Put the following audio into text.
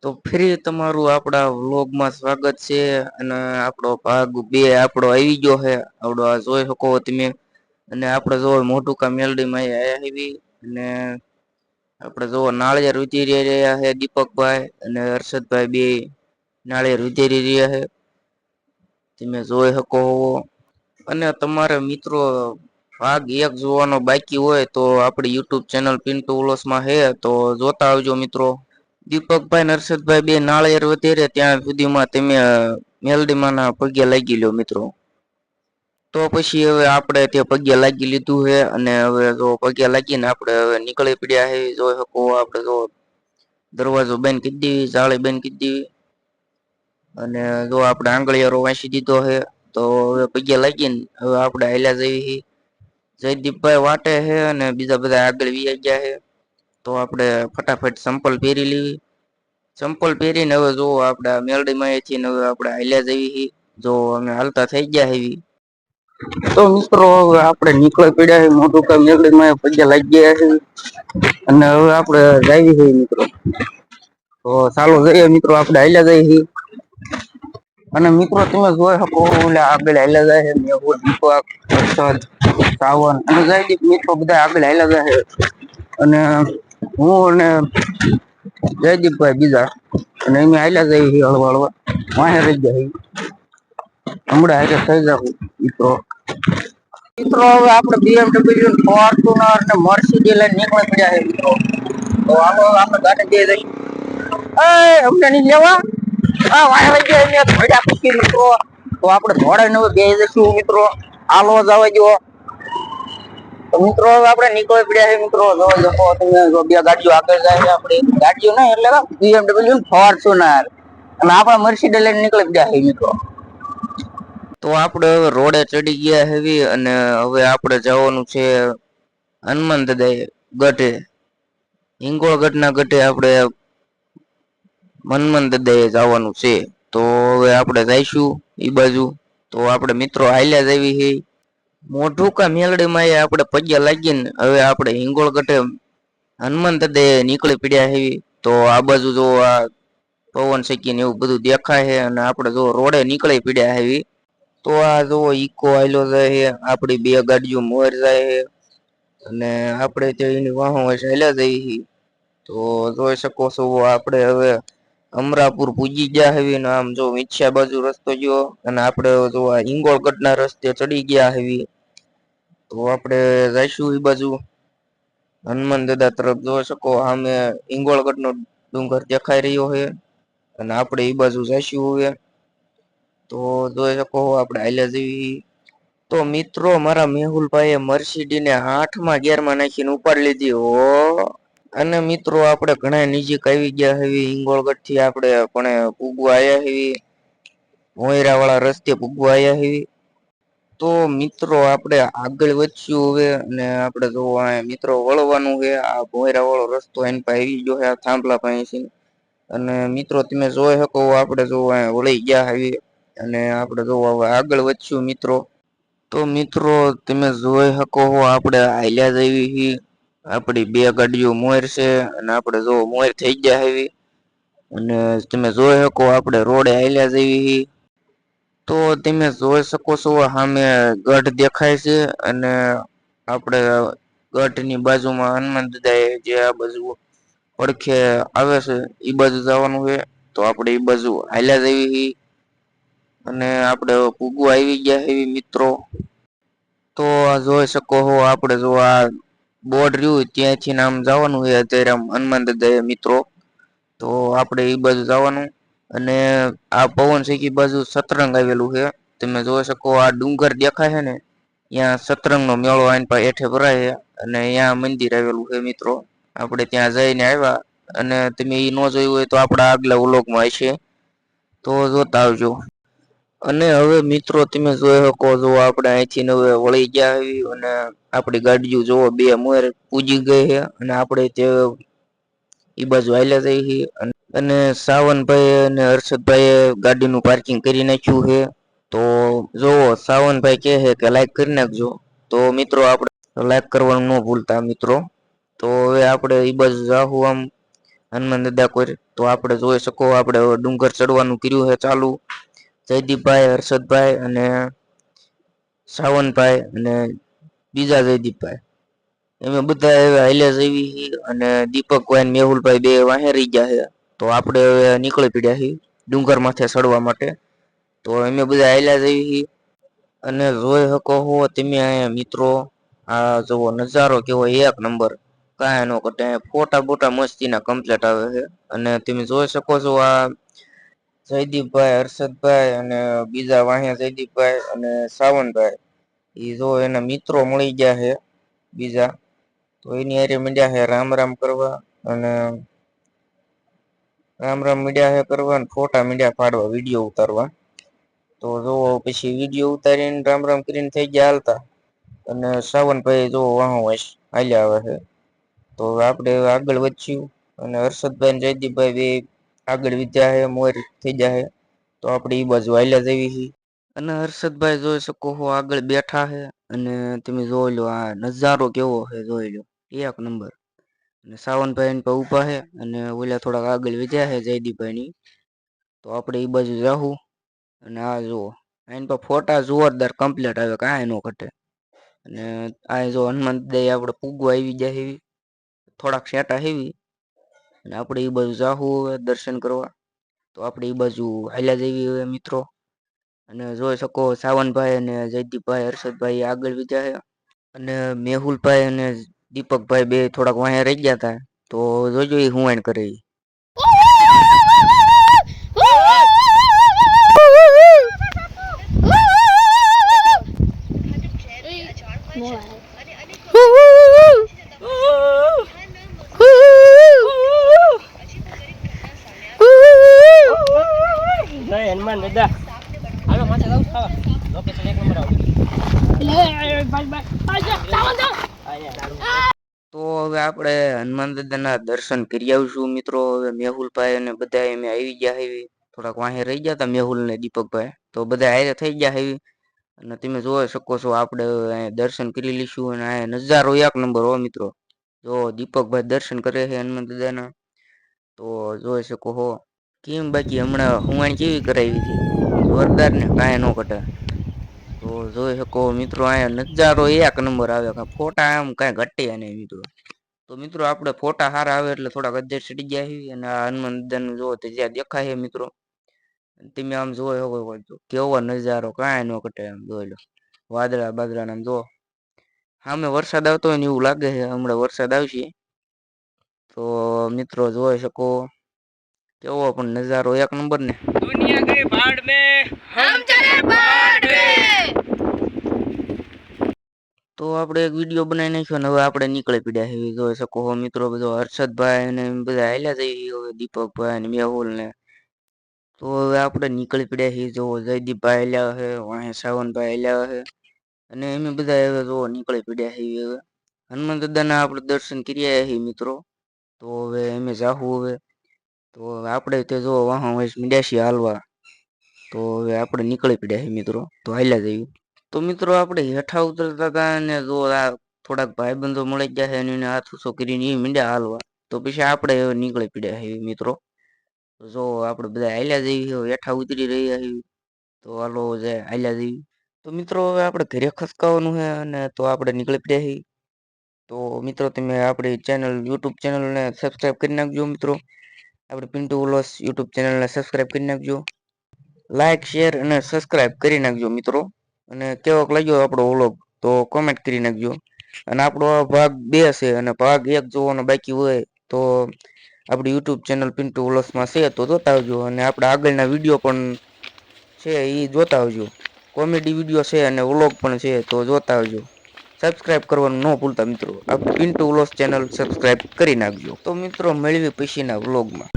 તો ફરી તમારું આપણા વ્લોગમાં સ્વાગત છે અને આપણો ભાગ 2 આપણો આવી ગયો છે. આવડો આ જોઈ શકો તમે અને આપણે જો મોટું કા મેલડીમાં આયા હેવી અને આપણે જો નાળિયેર ઉતરી રહ્યા છે દીપકભાઈ અને હર્ષદભાઈ બે નાળિયેર ઉતરી રહ્યા છે તમે જોઈ શકો અને તમારે મિત્રો ભાગ 1 જોવાનો બાકી હોય તો આપણી YouTube ચેનલ પિન્ટુ વ્લોગ્સમાં હે તો જોતા આવજો મિત્રો. દીપકભાઈ નરસદભાઈ બે નાળિયેર વધેરે ત્યાં સુધીમાં તમે મેલડીમાંના પગે લાગી લ્યો મિત્રો. તો પછી હવે આપણે તે પગે લાગી લીધું છે અને હવે જો પગે લાગીને આપણે હવે નીકળી પડ્યા છે. જોઈ શકો આપણે જો દરવાજો બંધ કરી દેવી, જાળી બંધ કરી દેવી અને જો આપણે આંગળીયારો વાંચી દીધો છે તો હવે પગે લાગીને હવે આપણે હાલ્યા જઈએ. જયદીપભાઈ વાટે છે અને બીજા બધા આગળ વી ગયા છે તો આપણે ફટાફટ સંપલ પહેરી લેવી. સંપલ પહેરીને હવે જો આપણે મેલડીમાં અહીંથી હવે આપણે હાલ્યા જઈએ. જો અમે હાલતા થઈ ગયા હેવી તો મિત્રો હવે આપણે નીકળી પડ્યા છે મોટું કા મેલડીમાં પગે લાગી ગયા છે અને હવે આપણે જઈએ છીએ મિત્રો. તો ચાલો જઈએ મિત્રો, આપણે હાલ્યા જઈએ અને મિત્રો તમે જોઈ શકો એટલે આગળ હાલ્યા જાય છે મેહુલ, દીપક, હર્ષદ, સાવન અને જયદીપ મિત્રો બધા આગળ હાલ્યા જાય છે અને હું અને જયદીપભાઈ બીજા અને અમે હાલ્યા જઈએ છીએ હળવા હળવા વાહે રહી જાય હમણાં હારે થઈ જાવ મિત્રો. મિત્રો હવે આપણે BMW, ફોર્ચ્યુનર ને મર્સિડીઝ લઈને નીકળી પડ્યા છે મિત્રો. તો હાલો આપણે ગાડી દે જઈએ. અમને નહીં લેવા વાહે રહી જાય એને ભડ્યા પછી મિત્રો. તો આપણે ધોળે નવે બે જઈશું મિત્રો. હાલો જવા દો તો મિત્રો હવે આપણે નીકળી પડ્યા છે મિત્રો. જવા દો તમે બે ગાડીઓ આગળ જાય છે આપણી ગાડીઓ નહીં એટલે BMW, ફોર્ચ્યુનર અને આપણે મર્સિડીઝ લઈને નીકળી પડ્યા છે મિત્રો. તો આપણે હવે રોડે ચડી ગયા હેવી અને હવે આપણે જવાનું છે હનુમાન દાદા ગઢે, હિંગોળગઢના ગઢે આપણે હનુમાન દાદાએ જવાનું છે. તો હવે આપણે જઈશું એ બાજુ. તો આપણે મિત્રો હાલ્યા જવી છે મોઢું કા મેલડીમાં આપણે પગે લાગીને હવે આપણે હિંગોળગઢે હનુમાન દાદાએ નીકળી પડ્યા હેવી. તો આ બાજુ જો આ પવન શેકીને એવું બધું દેખાય છે અને આપણે જો રોડે નીકળી પડ્યા હેવી. તો આ જો ઈકો આયલો જાય છે, આપણી બે ગાડીઓ મોર જાય છે અને આપણે તે એની વાહો ચાલ્યા જઈએ. તો જોઈ શકો છો આપણે હવે અમરાપુર પૂજી ગયા હેવી ને આમ જો મીઠિયા બાજુ રસ્તો ગયો અને આપણે જો આ હિંગોળગઢના રસ્તે ચડી ગયા હેવી. તો આપણે જઈશું એ બાજુ હનુમાન દાદા તરફ. જોઈ શકો સામે હિંગોળગઢનો ડુંગર દેખાઈ રહ્યો છે અને આપણે એ બાજુ જઈશું હવે. તો જોઈ શકો આપણે હાલ્યા જઈએ. તો મિત્રો મારા મેહુલભાઈએ મર્સિડીને 8મા ગિયરમાં નાખીને ઉપાડી લીધી હો. અને મિત્રો આપણે ઘણા નજીક આવી ગયા હેવી હિંગોળગઢ થી આપણે પણ પૂગવા આવ્યા હેવી, મોયરા વાળા રસ્તે પૂગવા આવ્યા હેવી. તો મિત્રો આપણે આગળ વધશું હવે અને આપણે જો મિત્રો વળવાનું છે. આ મોયરા વાળો રસ્તો એની પાસે આવી ગયો છે આ થાંભલા પાસે અને મિત્રો તમે જોઈ શકો આપણે જો વળી ગયા હેવી અને આપણે જો હવે આગળ વધશું મિત્રો. તો મિત્રો તમે જોઈ શકો આપણે હાલ્યા જઈએ છીએ. આપણી બે ગાડીઓ મોર છે અને આપણે જો મોર થઈ ગયા હેવી અને તમે જોઈ શકો આપણે રોડે હાલ્યા જઈએ છીએ. તો તમે જોઈ શકો છો સામે ગઢ દેખાય છે અને આપણે ગઢની બાજુમાં હનુમાન દાદાએ જે આ બાજુ પડખે આવે છે એ બાજુ જવાનું છે. તો આપણે એ બાજુ હાલ્યા જઈએ છીએ અને આપણે પૂગવા આવી ગયા એવી મિત્રો. તો જોઈ શકો છો આપણે જો આ બોર્ડ રહ્યું ત્યાંથી આમ જવાનું છે અત્યારે આમ હનુમાન દાદાએ મિત્રો. તો આપણે એ બાજુ જવાનું અને આ પવન શેકી બાજુ સતરંગ આવેલું છે. તમે જોઈ શકો આ ડુંગર દેખાય છે ને ત્યાં સતરંગનો મેળો આઈને પાસે હેઠે ભરાય છે અને ત્યાં મંદિર આવેલું છે મિત્રો. આપણે ત્યાં જઈને આવ્યા અને તમે એ ન જોયું હોય તો આપણા આગલા વ્લોગમાં હશે તો જોતા આવજો. અને હવે મિત્રો તમે જોઈ શકો જો આપણે અહીંથી હવે વળી ગયા આવી અને આપણી ગાડીઓ જોવો બે મોર પૂજી ગઈ છે અને આપણે તે એ બાજુ હાલ્યા જઈએ છીએ અને સાવનભાઈ અને હર્ષદભાઈ ગાડીનું પાર્કિંગ કરી નાખ્યું છે. તો જોવો સાવનભાઈ કહે છે કે લાઈક કરી નાખજો. તો મિત્રો આપણે લાઈક કરવાનું ન ભૂલતા મિત્રો. તો હવે આપણે એ બાજુ જાહું આમ હનુમાન દાદા કોઈ. તો આપણે જોઈ શકો આપણે ડુંગર ચડવાનું કર્યું છે ચાલુ. જયદીપભાઈ, હર્ષદભાઈ અને સાવનભાઈ અને બીજા જયદીપભાઈ એમે બધા હાલ્યા જેવી અને દીપકભાઈ મેહુલભાઈ બે વાહે રહી ગયા છે. તો આપણે હવે નીકળી પડ્યા છીએ ડુંગર માથે ચડવા માટે. તો અમે બધા હાલ્યા જઈએ અને જોઈ શકો હો તમે અહીંયા મિત્રો આ જોવો નજારો કેવો એક નંબર. કાંઈ નો ઘટે ફોટા બોટા મસ્તીના કમ્પ્લીટ આવે છે અને તમે જોઈ શકો છો આ જયદીપભાઈ, હર્ષદભાઈ અને બીજા વાહિયા જયદીપભાઈ અને સાવનભાઈ એ જો એના મિત્રો મળી ગયા છે બીજા. તો એની હારે મીડ્યા છે રામ રામ કરવા અને રામ રામ મીડિયા હે કરવા અને ફોટા મીડિયા પાડવા વિડીયો ઉતારવા. તો જો પછી વિડીયો ઉતારીને રામ રામ કરીને થઈ ગયા હાલતા. અને સાવનભાઈ જો વાહ હાલ્યા આવે છે. તો આપણે આગળ વધ્યું અને હર્ષદભાઈ જયદીપભાઈ બે આગળ વિદ્યા હે મોર થઈ જાય તો આપણે એ બાજુ હાલ્યા જવી છીએ. અને હર્ષદભાઈ જોઈ શકો હો આગળ બેઠા છે અને તમે જોઈ લો આ નજારો કેવો છે જોઈ લો એક નંબર. અને સાવનભાઈ એની પર ઊભા છે અને ઓલા થોડાક આગળ વધ્યા છે જયદીપભાઈ ની. તો આપણે એ બાજુ જાહું અને આ જુઓ એની પર ફોટા જોરદાર કમ્પ્લીટ આવે કાંઈ નો ઘટે. અને આ જો હનુમાન દાદા આપણે પૂગવા આવી જાય એવી થોડાક સેટા હેવી અને આપણે એ બાજુ જાહું હવે દર્શન કરવા. તો આપણે એ બાજુ હાલ્યા જઈએ હવે મિત્રો. અને જોઈ શકો સાવનભાઈ અને જયદીપભાઈ, હર્ષદભાઈ આગળ વિધા છે. અને મેહુલભાઈ અને દીપકભાઈ બે થોડાક વાયા રહી ગયા હતા. તો જોજો એ હું એન કરે. હનુમાન દાદા હાલો માથે જાવ ખાવા લોકેશન એક નંબર આવું. તો હવે આપણે હનુમાન દાદાના દર્શન કરી આવશું મિત્રો. હવે મેહુલભાઈ અને બધા અમે આવી ગયા એવી થોડાક વાહે રહી ગયા હતા મેહુલ ને દીપકભાઈ તો બધા હારે થઈ ગયા એવી. અને તમે જોઈ શકો છો આપણે દર્શન કરી લઈશું અને આ નજારો એક નંબર હો મિત્રો. જો દીપકભાઈ દર્શન કરે છે હનુમાન દાદાના તો જોઈ શકો હો. કેમ બાકી હમણાં હુંવાણી કેવી કરાવી હતી જોરદાર ને કાંઈ નો ઘટે. તો જોઈ શકો મિત્રો અહીંયા નજારો એક નંબર આવે ફોટા આમ કાંઈ ઘટે નહીં મિત્રો. તો મિત્રો આપણે ફોટા સારા આવે એટલે થોડાક અધર ચડી ગયા અને આ હનુમાન દાદાનું જો જ્યાં દેખાય છે મિત્રો. તમે આમ જોઈ શકો કેવો નજારો કાંઈ નો ઘટે આમ જોઈ લો વાદળા બાદળા આમ જો સામે વરસાદ આવતો હોય ને એવું લાગે છે હમણાં વરસાદ આવશે. તો મિત્રો જોઈ શકો કેવો પણ નજારો એક નંબર ને. દુનિયા ગઈ ભાડ મે હમ ચલે ભાડ મે. તો આપણે એક વિડીયો બનાવી નાખ્યો ને હવે આપણે નીકળી પડ્યા છે જોઈ શકો હો મિત્રો. બધો હર્ષદભાઈ અને બધા હાલ્યા જઈએ હવે દીપકભાઈ અને મેહુલ ને. તો હવે આપણે નીકળી પડ્યા છીએ જો જયદીપભાઈ હાલ્યા છે વાહે સાવનભાઈ હાલ્યા છે. અને એમે બધા હવે જો નીકળી પડ્યા છીએ હવે હનુમાન દાદાના આપણે દર્શન કરી આવ્યા છીએ મિત્રો. તો હવે અમે જાહું હવે. તો આપણે તે જો વાહ મીડ્યા છીએ હાલવા. તો હવે આપણે નીકળી પડ્યા છીએ મિત્રો તો હાલ્યા જઈએ. તો મિત્રો આપણે હેઠા ઉતરતા હતા અને જો આ થોડાક ભાઈબંધો મળી ગયા છે એને હાથ ઊંચો કરીને એ મીંડ્યા હાલવા. તો પછી આપણે હવે નીકળી પડ્યા છીએ મિત્રો. જો આપણે બધા હાલ્યા જઈએ હેઠા ઉતરી રહ્યા છીએ. તો હાલો જાય હાલ્યા જઈએ. તો મિત્રો હવે આપણે ઘરે ખસકાવાનું છે અને તો આપણે નીકળી પડ્યા છીએ. તો મિત્રો તમે આપણી ચેનલ યુટ્યુબ ચેનલને સબસ્ક્રાઈબ કરી નાખજો મિત્રો. આપણે પિન્ટુ વ્લોગ્સ યુટ્યુબ ચેનલને સબસ્ક્રાઈબ કરી નાખજો. લાઈક શેર અને સબસ્ક્રાઈબ કરી નાખજો મિત્રો. અને કેવોક લાગ્યો આપણો વ્લોગ તો કોમેન્ટ કરી નાખજો. અને આપણો ભાગ 2 છે અને ભાગ 1 જોવાનો બાકી હોય તો આપણી યુટ્યુબ ચેનલ પિન્ટુ વ્લોગ્સમાં છે તો જોતા આવજો. અને આપણા આગળના વિડીયો પણ છે એ જોતા આવજો. કોમેડી વિડીયો છે અને વ્લોગ પણ છે તો જોતા આવજો. સબસ્ક્રાઇબ કરવાનું ન ભૂલતા મિત્રો. આપણી પિન્ટુ વ્લોગ્સ ચેનલ સબસ્ક્રાઇબ કરી નાખજો. તો મિત્રો મળીએ પછીના વ્લોગમાં.